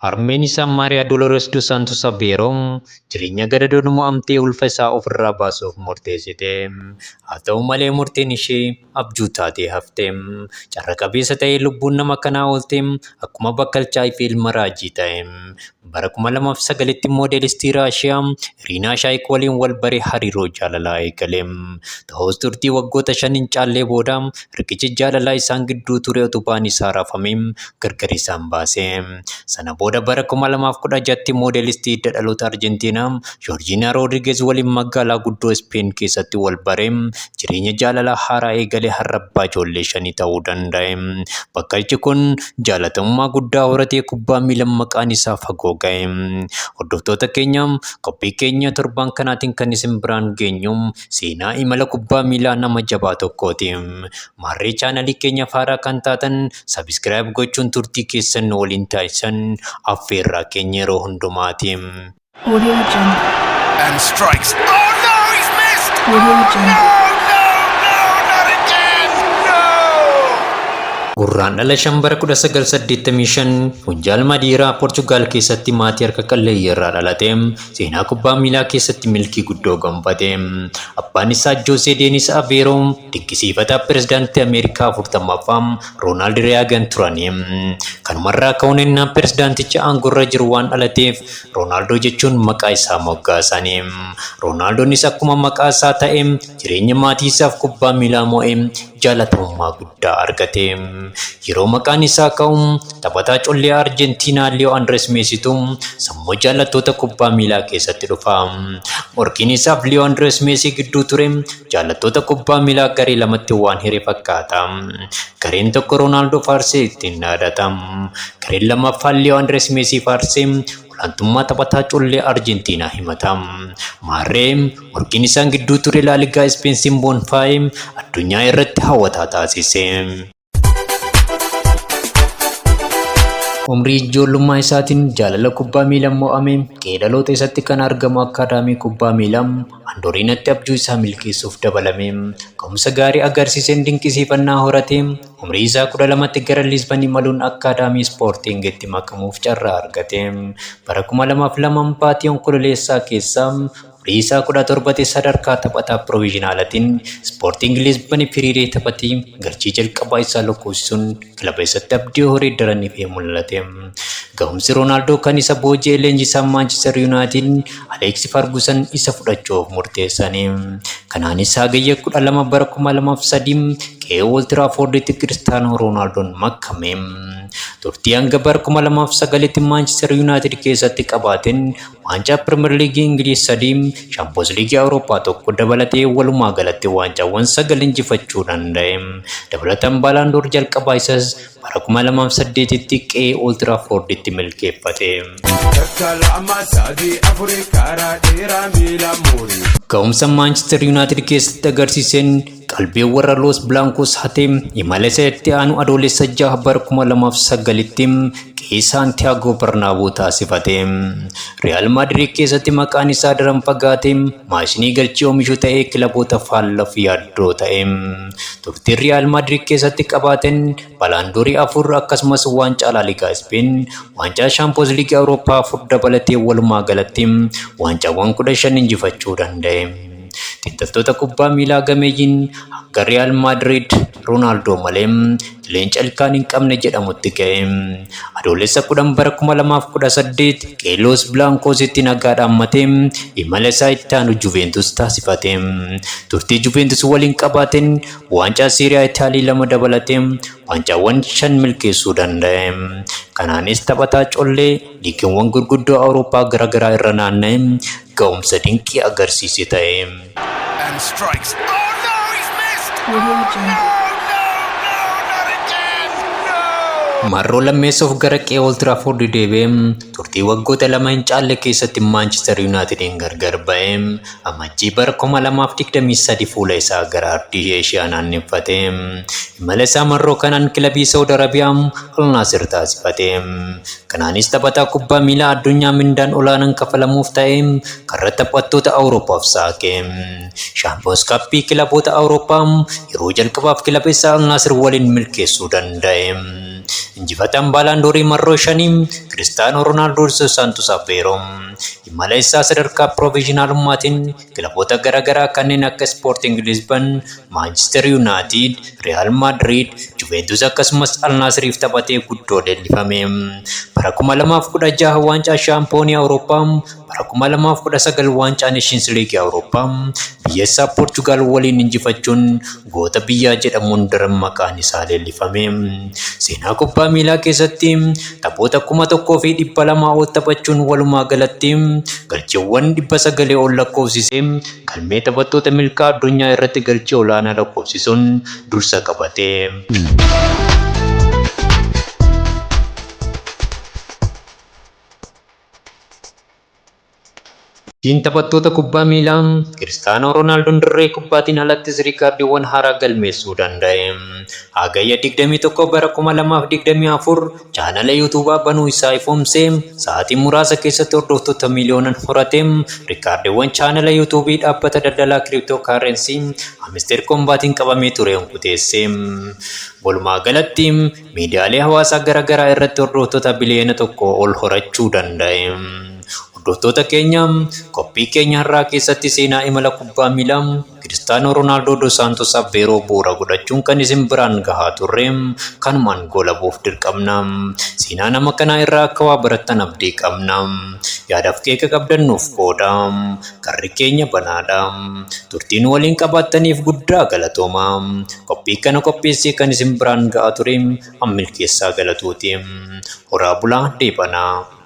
Armeenisaan Maariyaa Dolores dos Santos Aveeroon jireenya gadadoo mo'amtee ulfa isaa ofirraa baasuuf murteessite. Haa ta'u malee murteen ishee abjuu taatee hafte. Carra qabeessa ta'ee lubbuun nama kanaa oolte akkuma bakkalchaa fi ilma raajii ta'e. Bara 2009tti moodelistii Raashiyaa Iriinaa Shaayik waliin wal baree hariiroo jaalalaa eegale. Ta'us turtii waggoota 5 hin caallee booda riqichi jaalalaa isaan gidduu ture utubaan isaa raafame gargar isaan baase. Sana booda bara 2016tti moodelistii dhaloota Arjentiinaa Joorjiinaa Roodrigeez waliin magaalaa guddoo Ispeen keessatti wal baree jireenya jaalalaa haaraa eegalee harrabbaa ijoollee 5 ta'uu danda'e. Bakkalchi kun jaalatamummaa guddaa horatee kubbaa miilaa maqaan isaa fagoo ga'e. Hordoftoota keenya qophii keenya torban kanaatiin kan isin biraan geenyu seenaa imala kubbaa miilaa nama jabaa tokkooti. Maarree chaanalii keenya haaraa kan taatan sabiskiraayib gochuun turtii keessan waliin taasisan affeerraa keenya yeroo hundumaati. And strikes. Oh no, he's missed! Gurraandhala 5 bara 1985 Funjaal Madiiraa Poorchugaal keessatti maatii harka qalleeyyii irraa dhalate. Seenaa kubbaa miilaa keessatti milkii guddoo gonfate. Abbaan isaa Joosee Deenis Aveeroo dinqisiifataa pirezidaantii Ameerikaa 40ffaa Roonaald Reegan turani. Kanumarraa ka'uun pirezidaanticha aangorra jiru waan dhalateef Roonaaldoo jechuun maqaa isaa moggaasani. Roonaaldoonis akkuma maqaa isaa ta'e jireenya maatii isaaf kubbaa miilaa mo'ee jaalatamummaa guddaa argate. Yeroo maqaan isaa ka'u taphataa collee Arjentiinaa Leo Andres Meesitu sammuu jaalattoota kubbaa miilaa keessatti dhufa. Morkiin isaaf Leo Andres Meesii gidduu ture jaalattoota kubbaa miilaa garee lamatti waan hire fakkaata. Gareen tokko Roonaaldoo faarsee ittiin dhaadata. Gareen lammaffaan Leo Andres Meesii faarsee olaantummaa taphataa collee Arjentiinaa himata. Maarree morkiin isaan gidduu ture Laaligaa Ispeen simboon faayee addunyaa irratti hawwataa taasise. Umrii ijoollummaa isaatiin jaalala kubbaa miilaa mo'ame qeedaloota isatti kan argamu akaadaamii kubbaa miilaa Andooriinatti abjuu isaa milkeessuuf dabalame. Ga'umsa gaarii agarsiiseen dinqisiifannaa horate. Umrii isaa 12tti gara Liizban imaluun akaadaamii ispoortiingitti makamuuf carraa argate. Bara 2002 baatii onkololeessaa keessa umrii isaa 17tti sadarkaa taphataa pirooviizhinaalaatiin ispoortiing Liizban firiiree taphatee galchii jalqabaa isaa lakkoofsisuun kilaba isatti abdii horii daraniif mul'ate. Ga'umsi Roonaaldoo kan isa booji'ee leenjisaa Maanchister Yuunaayitid Aleeks Farguusan isa fudhachuuf murteessani. Kanaanis hagayya 12 bara 2003 qe'ee Old Traafforditti Kiristaanoo Roonaaldoon makame. Turtii hanga bara 2009tti Maanchister Yuunaayitid keessatti qabaateen waancaa Pirimeer Liigii Ingiliiz 3, Shaampiyoons Liigii Awurooppaa 1 dabalatee walumaa galatti waancawwan 9 injifachuu danda'e. Dabalataan Baalaandoor jalqabaa isaas bara 2008tti qe'ee Old Traafforditti milkeeffate. Ga'umsa Maanchister Yuunaayitid keessatti agarsiiseen qalbii warra Los Blancos hatee imala isaa itti aanu adoolessa 6 bara 2009tti qe'ee Saantiyaagoo Barnaaboo taasifate. Real Madrid keessatti maqaan isaa daran fagaatee maashinii galchii oomishu ta'ee kilaboota faallaf yaaddoo ta'e. Turtii Real Madrid keessatti qabaateen Baalaandoorii 4 akkasumas waancaa Laaligaa Ispeen, waancaa Shaampiyoons Liigii Awurooppaa 4 dabalatee walumaa galatti waancawwan 15 injifachuu danda'e. Xiinxaltoota kubbaa miilaa gameeyyiin akka Real Madrid Roonaaldoo malee leenca ilkaan hin qabne jedhamutti ga'e. Adoolessa 10 bara 2018 qe'ee Los Blancositti nagaadhaan matee imala isaa itti aanu Juventus taasifate. Turtii Juventus waliin qabaateen waancaa Seeriyaa Itaalii 2 dabalatee waancawwan 5 milkeessuu danda'e. Kanaanis taphataa collee liigiiwwan gurguddoo Awurooppaa garaagaraa irra naanna'e ga'umsa dinqii agarsiise ta'e. And strikes. Oh no, he's missed! Marroo lammeessuuf gara qe'ee Old Trafford deebi'ee turtii waggoota 2 hin caalle keessatti Maanchister Yuunaayitidin gargar ba'ee amajjii bara 2023 fuula isaa gara ardii Eeshiyaa naanneffate. Imala isaa marroo kanaan kilabii Saawud Arabiyaa Al Naasir taasifate. Kanaanis taphataa kubbaa miilaa addunyaa mindaan olaanaan kafalamuuf ta'e karra taphattoota Awurooppaaf saaqe. Shaampiyoons Kaappii kilaboota Awurooppaa yeroo jalqabaaf kilaba isaa Al Naasir waliin milkeessuu danda'e. Injifatan Ballon d'Or marroo shanii Cristiano Ronaldo dos Santos Aveiro imala isaa sadarkaa provisionaalummaatiin kilaboota garaagaraa kanneen akka Sporting Lisbon, Manchester United, Real Madrid, Juventus akkasumas Al Nassriif taphatee guddoo leellifame. Bara 2016 waancaa shaampiyoonii Awurooppaa, bara 2019 waancaa Nations League Awurooppaa biyya isaa Portugal waliin injifachuun goota biyyaa jedhamuun daran maqaan isaa leellifame. Seenaa kubbaa miilaa keessatti taphoota 1200 ol taphachuun walumaa galatti galcheewwan 900 ol lakkoofsisee galmee taphattoota milkaa addunyaa irratti galchee olaanaa lakkoofsisuun dursa qabate. Siin taphattoota kubbaa miilaa Cristiano Ronaldo dirree kubbaatiin alattis riikaardiiwwan haaraa galmeessuu danda'e. Hagayya 21 bara 2024 chaanala yuutuubaa banuu isaa ifoomsee sa'aatii muraasa keessatti hordoftoota miiliyoonaan horate. Riikaardiiwwan chaanala yuutuubii dhaabbata daldalaa kiriptookaarensii Amister Kombaatiin qabamee ture hunkuteesse. Walumaa galatti miidiyaalee hawaasaa garaagaraa irratti hordoftoota biliyoona 1 ol horachuu danda'e. Hordoftoota keenya qophii keenya har'aa keessatti seenaa imala kubbaa miilaa Cristiano Ronaldo dos Santos Aveiro bu'uura godhachuun kan isin biraan gahaa turre kanumaan goolabuuf dirqamna. Seenaa nama kanaa irraa akka waa barattan abdii qabna. Yaadaaf keeka qabdannuuf qooda. Karri keenya banaadha. Turtiin waliin qabaattaniif guddaa galatooma. Qophii kana qopheessee kan isin biraan gahaa ture milkeessaa galatuuti. Horaa bulaa deebanaa.